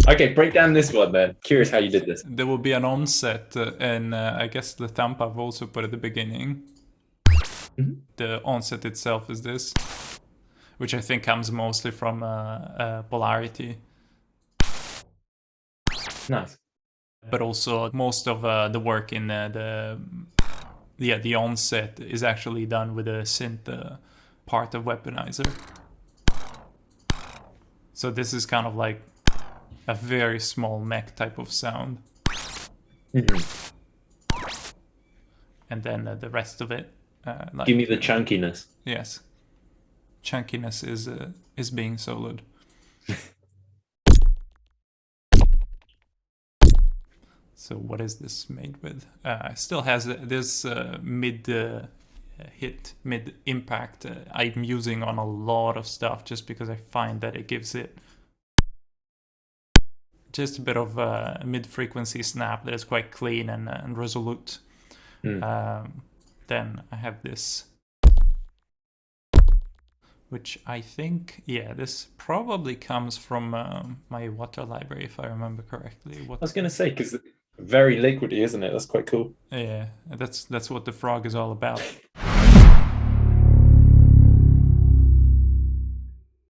Okay, break down this one then. Curious how you did this. There will be an onset, and I guess the thump I've also put at the beginning. Mhm. The onset itself is this, which I think comes mostly from polarity. Nice. But also most of the work in the onset is actually done with a synth part of Weaponiser. So this is kind of like a very small mech type of sound. Mhm. And then the rest of it, like, Give me the chunkiness. yes, chunkiness is being soloed. So what is this made with? Still has this mid hit, mid impact. I'm using on a lot of stuff just because I find that it gives it just a bit of a mid frequency snap that is quite clean and resolute. Then I have this, which I think, yeah, this probably comes from my water library, if I remember correctly. I was going to say, because very liquidy, isn't it? That's quite cool. Yeah, that's what the frog is all about.